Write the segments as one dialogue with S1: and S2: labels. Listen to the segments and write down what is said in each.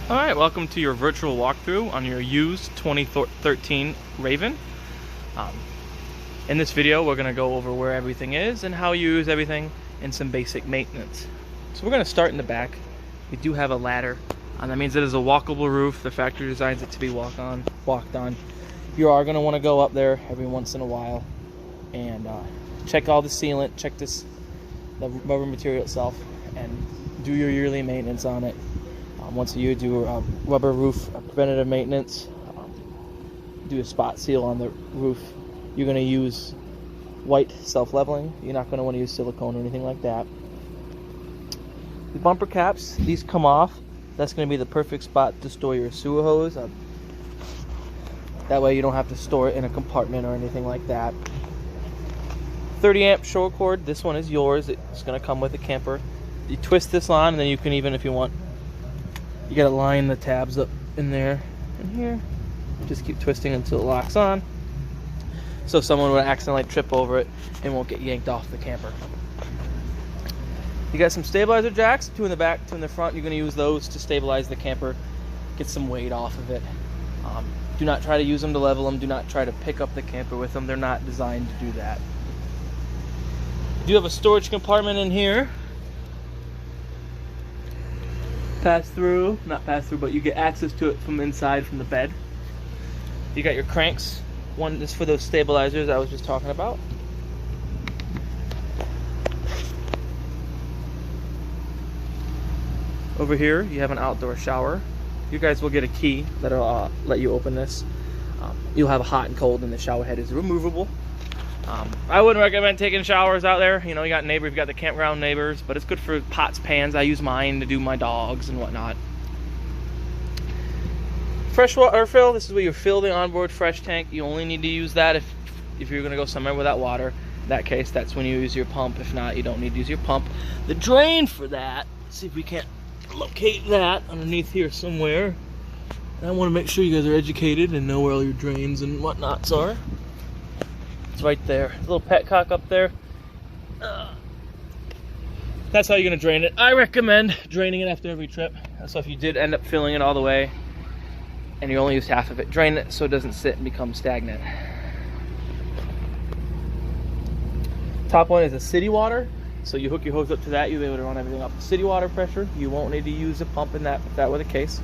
S1: Alright, welcome to your virtual walkthrough on your used 2013 Raven. In this video we're going to go over where everything is and how you use everything and some basic maintenance. So we're going to start in the back. We do have a ladder. That means it is a walkable roof. The factory designs it to be walked on. You are going to want to go up there every once in a while and check all the sealant, check the rubber material itself, and do your yearly maintenance on it. Once a year, do a rubber roof preventative maintenance. Do a spot seal on the roof. You're going to use white self-leveling. You're not going to want to use silicone or anything like that. The bumper caps, these come off. That's going to be the perfect spot to store your sewer hose. That way you don't have to store it in a compartment or anything like that. 30 amp short cord, this one is yours. It's going to come with the camper. You twist this on, and then you can even, if you want, you got to line the tabs up in there and here. Just keep twisting until it locks on. So someone would accidentally trip over it and won't get yanked off the camper. You got some stabilizer jacks, 2 in the back, 2 in the front. You're going to use those to stabilize the camper, get some weight off of it. Do not try to use them to level them. Do not try to pick up the camper with them. They're not designed to do that. You do have a storage compartment in here. Not pass through, but you get access to it from inside, from the bed. You got your cranks. One is for those stabilizers I was just talking about. Over here, you have an outdoor shower. You guys will get a key that'll let you open this. You'll have a hot and cold, and the shower head is removable. I wouldn't recommend taking showers out there. You know, you got neighbors, you've got the campground neighbors, but it's good for pots, pans. I use mine to do my dogs and whatnot. Fresh water fill, this is where you fill the onboard fresh tank. You only need to use that if you're gonna go somewhere without water. In that case, that's when you use your pump. If not, you don't need to use your pump. The drain for that, let's see if we can't locate that underneath here somewhere. And I wanna make sure you guys are educated and know where all your drains and whatnots are. Right there, a little petcock up there. That's how you're gonna drain it. I recommend draining it after every trip. So if you did end up filling it all the way and you only use half of it, drain it so it doesn't sit and become stagnant. Top one is a city water, so you hook your hose up to that. You'll be able to run everything up to city water pressure. You won't need to use a pump in that if that were the case.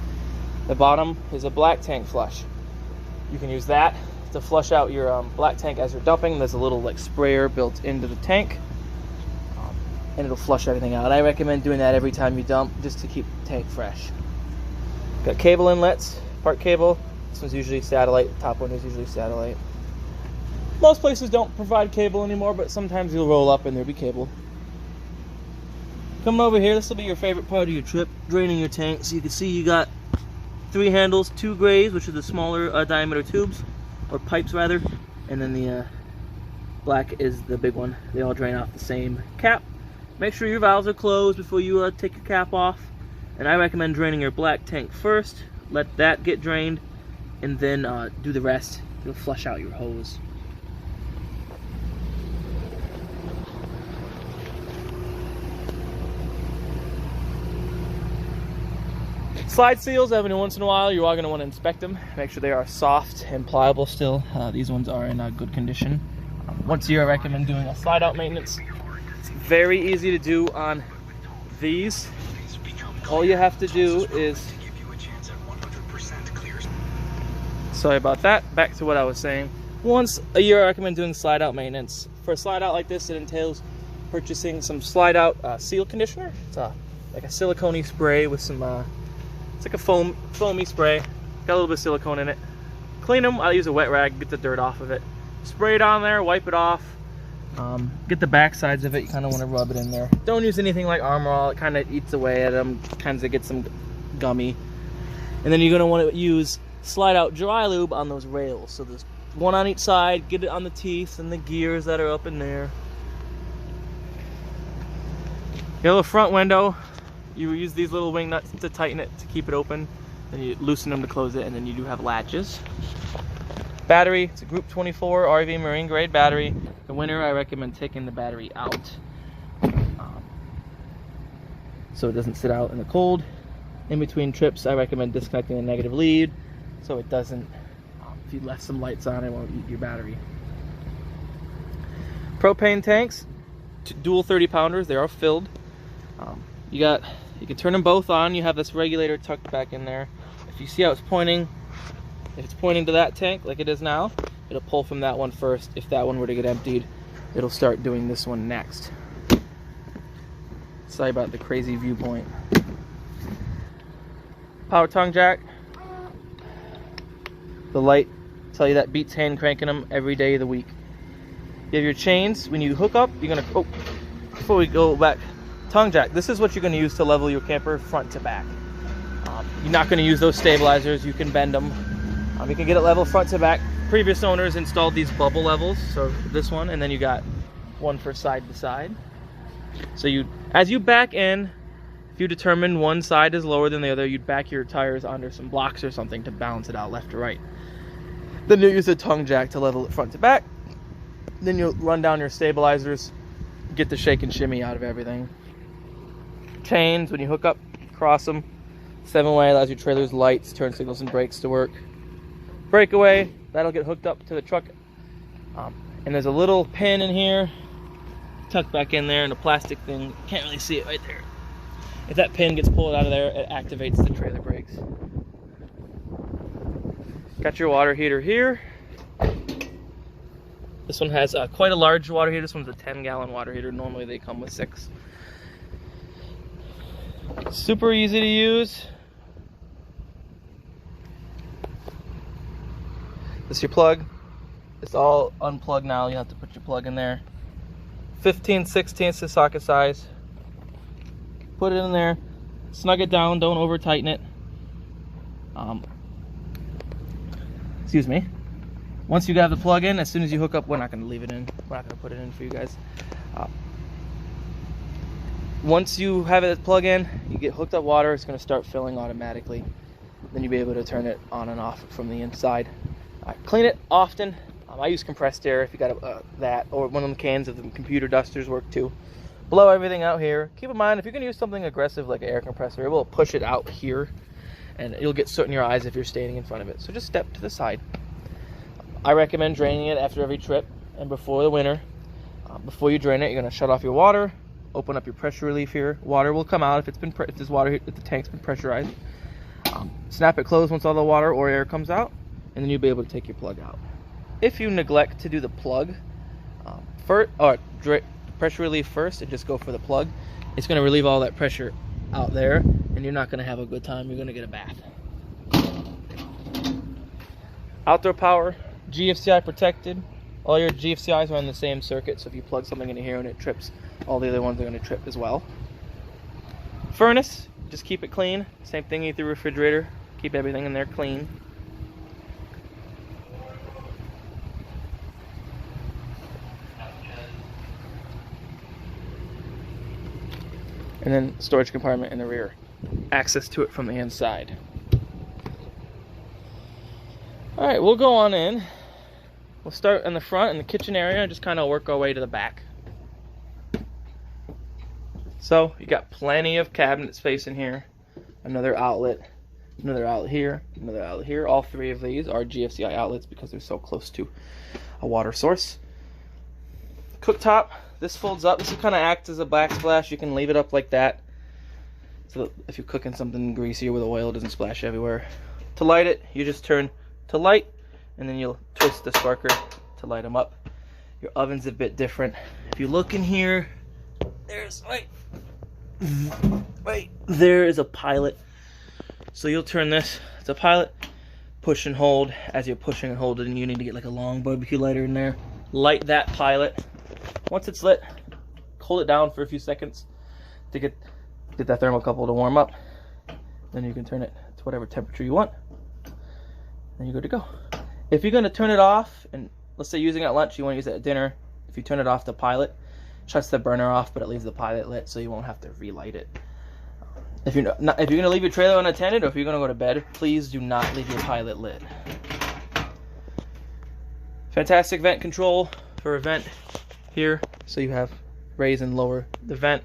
S1: The bottom is a black tank flush. You can use that to flush out your black tank as you're dumping. There's a little like sprayer built into the tank, and it'll flush everything out. I recommend doing that every time you dump, just to keep the tank fresh. Got cable inlets, part cable. This one's usually satellite. The top one is usually satellite. Most places don't provide cable anymore, but sometimes you'll roll up and there'll be cable. Coming over here, this will be your favorite part of your trip, draining your tank. So you can see you got 3 handles, 2 grays, which are the smaller diameter tubes, or pipes rather, and then the black is the big one. They all drain off the same cap. Make sure your valves are closed before you take your cap off, and I recommend draining your black tank first. Let that get drained, and then do the rest. You'll flush out your hose. Slide seals, every once in a while, you are going to want to inspect them. Make sure they are soft and pliable still. These ones are in good condition. Once a year, I recommend doing a slide out maintenance. It's very easy to do on these. All you have to do is... Sorry about that. Back to what I was saying. Once a year, I recommend doing slide out maintenance. For a slide out like this, it entails purchasing some slide out seal conditioner. It's like a silicone spray with some... it's like a foamy spray. Got a little bit of silicone in it. Clean them. I use a wet rag, get the dirt off of it. Spray it on there, wipe it off. Get the back sides of it. You kind of want to rub it in there. Don't use anything like Armor All. It kind of eats away at them. Kind of gets them gummy. And then you're going to want to use slide out dry lube on those rails. So there's one on each side. Get it on the teeth and the gears that are up in there. Get a little front window. You use these little wing nuts to tighten it, to keep it open. Then you loosen them to close it, and then you do have latches. Battery, it's a Group 24 RV marine grade battery. In the winter, I recommend taking the battery out so it doesn't sit out in the cold. In between trips, I recommend disconnecting the negative lead so it doesn't, if you left some lights on, it won't eat your battery. Propane tanks, dual 30-pounders, they are filled. You can turn them both on. You have this regulator tucked back in there. If you see how it's pointing, if it's pointing to that tank like it is now, it'll pull from that one first. If that one were to get emptied, it'll start doing this one next. Sorry about the crazy viewpoint. Power tongue jack. The light tell you that beats hand cranking them every day of the week. You have your chains. When you hook up, you're gonna, oh, before we go back, tongue jack. This is what you're gonna use to level your camper front to back. You're not gonna use those stabilizers. You can bend them. You can get it level front to back. Previous owners installed these bubble levels, so this one, and then you got one for side to side. So as you back in, if you determine one side is lower than the other, you'd back your tires under some blocks or something to balance it out left to right. Then you'll use a tongue jack to level it front to back. Then you'll run down your stabilizers, get the shake and shimmy out of everything. Chains, when you hook up, cross them. 7-way allows your trailer's lights, turn signals, and brakes to work. Breakaway, that'll get hooked up to the truck. And there's a little pin in here, tucked back in there, and a plastic thing. Can't really see it right there. If that pin gets pulled out of there, it activates the trailer brakes. Got your water heater here. This one has quite a large water heater. This one's a 10-gallon water heater. Normally they come with 6. Super easy to use. This is your plug. It's all unplugged now. You have to put your plug in there. 15/16 the socket size. Put it in there. Snug it down. Don't over tighten it. Excuse me. Once you have the plug in, as soon as you hook up, we're not going to leave it in. We're not going to put it in for you guys. Once you have it plug in, you get hooked up water. It's going to start filling automatically. Then you'll be able to turn it on and off from the inside. Clean it often. I use compressed air if you got that, or one of them cans of the computer dusters work too. Blow everything out here. Keep in mind, if you're going to use something aggressive like an air compressor, it will push it out here, and you'll get soot in your eyes if you're standing in front of it. So just step to the side. I recommend draining it after every trip and before the winter. Before you drain it, you're going to shut off your water, open up your pressure relief here. Water will come out if the tank's been pressurized. Snap it closed once all the water or air comes out, and then you'll be able to take your plug out. If you neglect to do the plug pressure relief first and just go for the plug, it's going to relieve all that pressure out there, and you're not going to have a good time. You're going to get a bath. Outdoor power, GFCI protected. All your GFCIs are on the same circuit, so if you plug something into here and it trips, all the other ones are going to trip as well. Furnace, just keep it clean. Same thing with the refrigerator. Keep everything in there clean. And then storage compartment in the rear. Access to it from the inside. Alright, we'll go on in. We'll start in the front in the kitchen area and just kind of work our way to the back. So you got plenty of cabinet space in here. Another outlet here, another outlet here. All 3 of these are GFCI outlets because they're so close to a water source. Cooktop, this folds up. This will kind of act as a backsplash. You can leave it up like that, so if you're cooking something greasy or with oil, it doesn't splash everywhere. To light it, you just turn to light, and then you'll twist the sparker to light them up. Your oven's a bit different. If you look in here, there's there is a pilot. So you'll turn this, it's a pilot, push and hold. As you're pushing and holding, you need to get like a long barbecue lighter in there. Light that pilot. Once it's lit, hold it down for a few seconds to get that thermocouple to warm up. Then you can turn it to whatever temperature you want. Then you're good to go. If you're going to turn it off, and let's say using it at lunch, you want to use it at dinner, if you turn it off, the pilot shuts the burner off, but it leaves the pilot lit, so you won't have to relight it. If you're going to leave your trailer unattended, or if you're going to go to bed, please do not leave your pilot lit. Fantastic vent control for a vent here, so you have raise and lower the vent.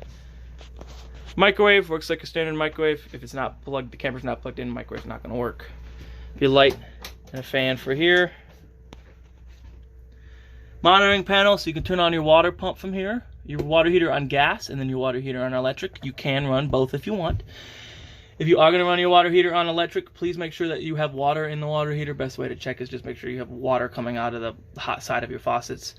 S1: Microwave works like a standard microwave. If it's not plugged, the camper's not plugged in, the microwave's not going to work. Your light and a fan for here. Monitoring panel, so you can turn on your water pump from here, your water heater on gas, and then your water heater on electric. You can run both if you want. If you are going to run your water heater on electric, please make sure that you have water in the water heater. Best way to check is just make sure you have water coming out of the hot side of your faucets.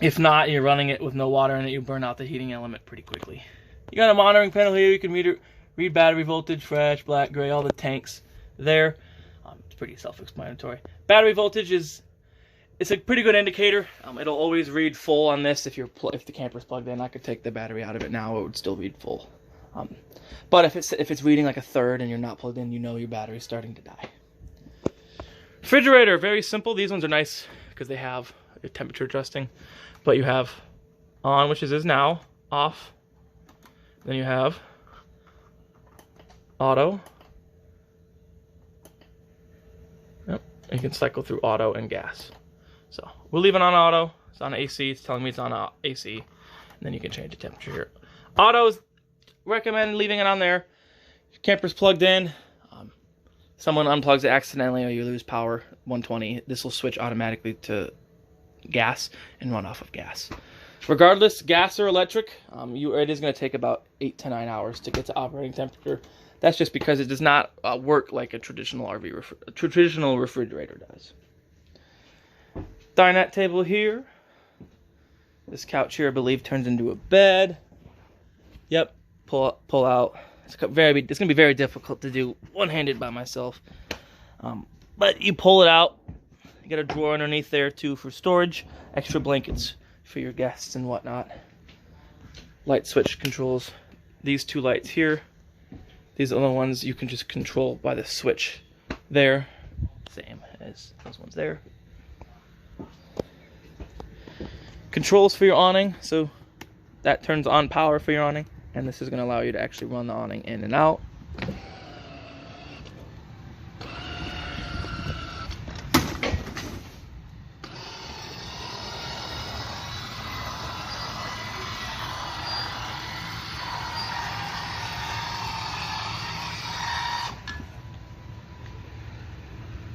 S1: If not, you're running it with no water in it, you burn out the heating element pretty quickly. You got a monitoring panel here. You can read battery voltage, fresh, black, gray, all the tanks there. It's pretty self-explanatory. Battery voltage it's a pretty good indicator. It'll always read full on this if the camper's plugged in. I could take the battery out of it now, it would still read full. But if it's reading like a third and you're not plugged in, you know your battery's starting to die. Refrigerator, very simple. These ones are nice because they have a temperature adjusting. But you have on, which is now, off. Then you have auto. Yep, and you can cycle through auto and gas. So we'll leave it on auto. It's on AC. It's telling me it's on AC. And then you can change the temperature here. Autos, recommend leaving it on there. If your camper's plugged in, someone unplugs it accidentally or you lose power, 120, this will switch automatically to gas and run off of gas. Regardless, gas or electric, it is going to take about 8 to 9 hours to get to operating temperature. That's just because it does not work like a traditional traditional refrigerator does. Dinette table here. This couch here, I believe, turns into a bed. Yep, pull out. It's going to be very difficult to do one-handed by myself. But you pull it out. You got a drawer underneath there too for storage, extra blankets for your guests and whatnot. Light switch controls these two lights here. These are the ones you can just control by the switch there, same as those ones there. Controls for your awning, so that turns on power for your awning, and this is going to allow you to actually run the awning in and out.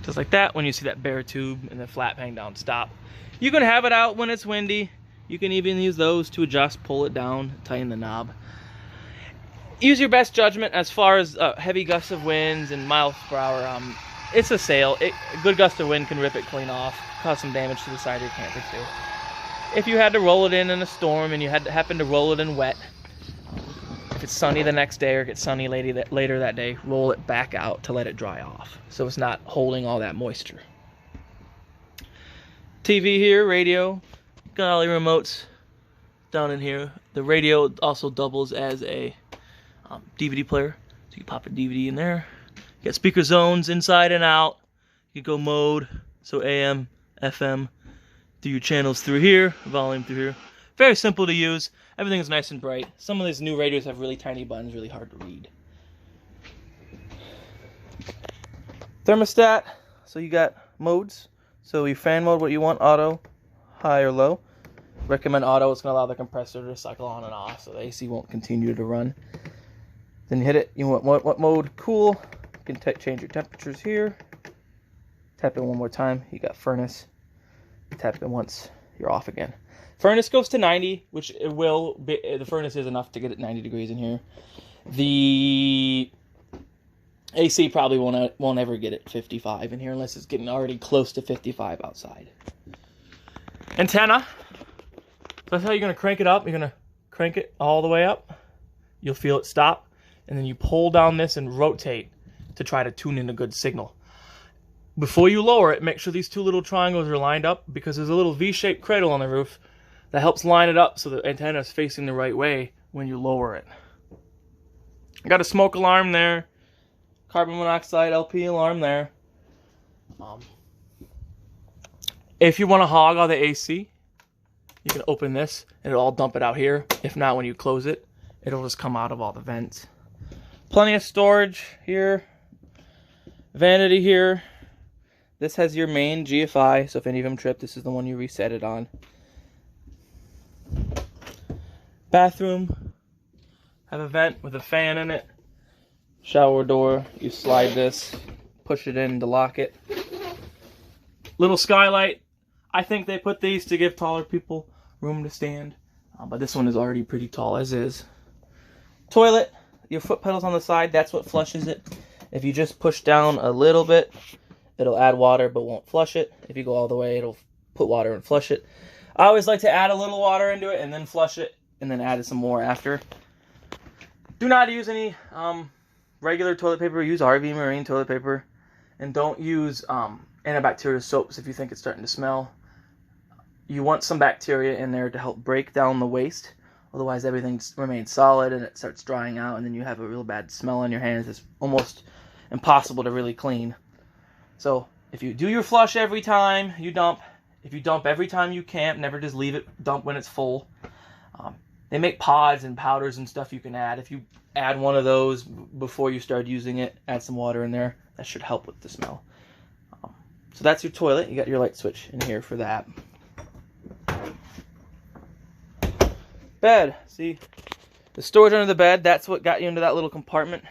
S1: Just like that, when you see that bare tube and the flap hang down stop. You can have it out when it's windy. You can even use those to adjust, pull it down, tighten the knob. Use your best judgment as far as heavy gusts of winds and miles per hour. It's a sail. A good gust of wind can rip it clean off, cause some damage to the side of your camper too. If you had to roll it in a storm and you happen to roll it in wet, if it's sunny the next day or gets sunny later that day, roll it back out to let it dry off so it's not holding all that moisture. TV here, radio, got all your remotes down in here. The radio also doubles as a DVD player, so you pop a DVD in there. You got speaker zones inside and out. You go mode, so AM, FM, do your channels through here, volume through here. Very simple to use. Everything is nice and bright. Some of these new radios have really tiny buttons, really hard to read. Thermostat, so you got modes. So your fan mode, what you want, auto, high or low. Recommend auto, it's going to allow the compressor to cycle on and off so the AC won't continue to run. Then you hit it, you want what mode? Cool. You can change your temperatures here. Tap it one more time, you got furnace. Tap it once, you're off again. Furnace goes to 90, which it will be, the furnace is enough to get it 90 degrees in here. The AC probably won't ever get it 55 in here unless it's getting already close to 55 outside. Antenna. So that's how you're going to crank it up. You're going to crank it all the way up. You'll feel it stop. And then you pull down this and rotate to try to tune in a good signal. Before you lower it, make sure these two little triangles are lined up because there's a little V-shaped cradle on the roof that helps line it up so the antenna is facing the right way when you lower it. Got a smoke alarm there. Carbon monoxide LP alarm there. If you want to hog all the AC, you can open this and it'll all dump it out here. If not, when you close it, it'll just come out of all the vents. Plenty of storage here. Vanity here. This has your main GFI, so if any of them trip, this is the one you reset it on. Bathroom. Have a vent with a fan in it. Shower door, you slide this, push it in to lock it. Little skylight. I think they put these to give taller people room to stand, but this one is already pretty tall as is. Toilet, your foot pedals on the side, that's what flushes it. If you just push down a little bit, it'll add water but won't flush it. If you go all the way, it'll put water and flush it. I always like to add a little water into it and then flush it and then add some more after. Do not use any regular toilet paper. Use RV Marine toilet paper, and don't use antibacterial soaps if you think it's starting to smell. You want some bacteria in there to help break down the waste. Otherwise, everything remains solid and it starts drying out, and then you have a real bad smell on your hands. It's almost impossible to really clean. So if you do your flush every time you dump, if you dump every time you camp, never just leave it dump when it's full. They make pods and powders and stuff you can add. If you add one of those before you start using it, add some water in there. That should help with the smell. So that's your toilet. You got your light switch in here for that. Bed. See, the storage under the bed, that's what got you into that little compartment.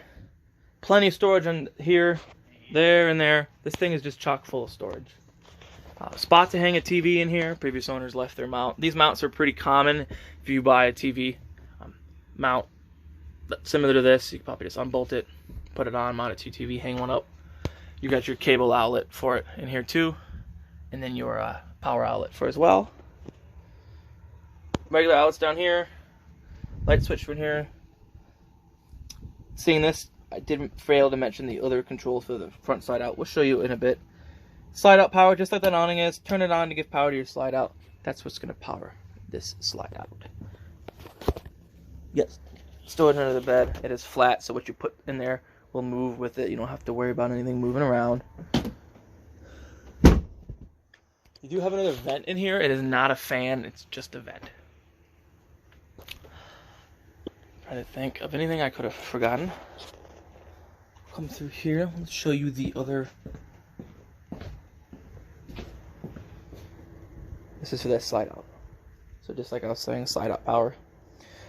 S1: Plenty of storage in here, there, and there. This thing is just chock full of storage. Spot to hang a TV in here. Previous owners left their mount. These mounts are pretty common if you buy a TV mount similar to this. You can probably just unbolt it, put it on, mount it to your TV, hang one up. You got your cable outlet for it in here too, and then your power outlet for it as well. Regular outlets down here, light switch from here. Seeing this, I didn't fail to mention the other controls for the front slide out. We'll show you in a bit. Slide out power, just like that awning is. Turn it on to give power to your slide out. That's what's going to power this slide out. Yes, storage under the bed. It is flat, so what you put in there will move with it. You don't have to worry about anything moving around. You do have another vent in here. It is not a fan, it's just a vent. Try to think of anything I could have forgotten. Come through here. Let's show you the other. This is for that slide out. So just like I was saying, slide out power.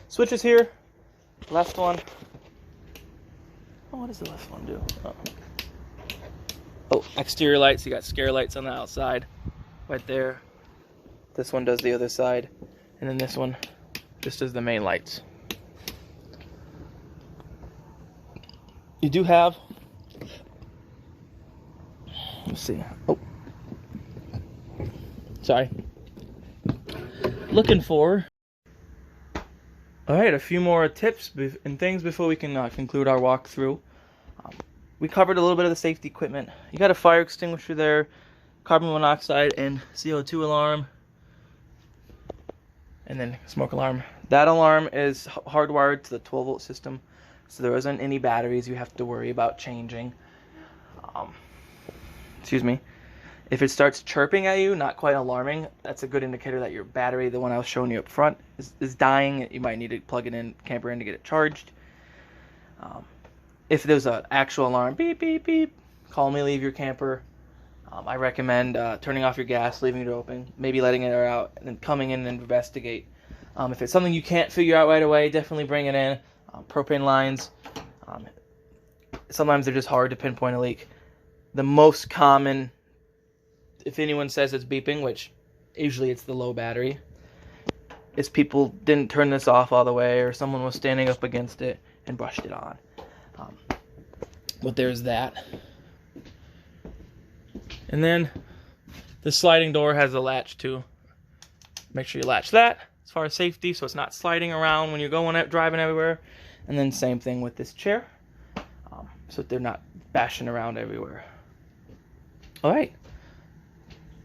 S1: Switches here. Left one. Oh, what does the left one do? Oh, exterior lights. You got scare lights on the outside, right there. This one does the other side, and then this one just does the main lights. You do have. Let's see. Oh, sorry. Looking for. Alright, a few more tips and things before we can conclude our walkthrough. We covered a little bit of the safety equipment. You got a fire extinguisher there, carbon monoxide and CO2 alarm, and then smoke alarm. That alarm is hardwired to the 12-volt system, so there isn't any batteries you have to worry about changing. Excuse me. If it starts chirping at you, not quite alarming, that's a good indicator that your battery, the one I was showing you up front, is dying. You might need to plug it in, camper in to get it charged. If there's an actual alarm, beep, beep, beep, call me, leave your camper. I recommend turning off your gas, leaving it open, maybe letting it air out, and then coming in and investigate. If it's something you can't figure out right away, definitely bring it in. Propane lines, sometimes they're just hard to pinpoint a leak. The most common, if anyone says it's beeping, which usually it's the low battery, is people didn't turn this off all the way, or someone was standing up against it and brushed it on. But there's that. And then the sliding door has a latch too. Make sure you latch that as far as safety, so it's not sliding around when you're going out driving everywhere. And then same thing with this chair, so they're not bashing around everywhere. All right.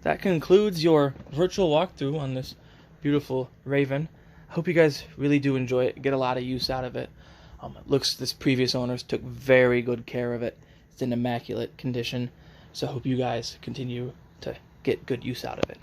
S1: That concludes your virtual walkthrough on this beautiful Raven. I hope you guys really do enjoy it, get a lot of use out of it. This previous owners took very good care of it. It's in immaculate condition, so I hope you guys continue to get good use out of it.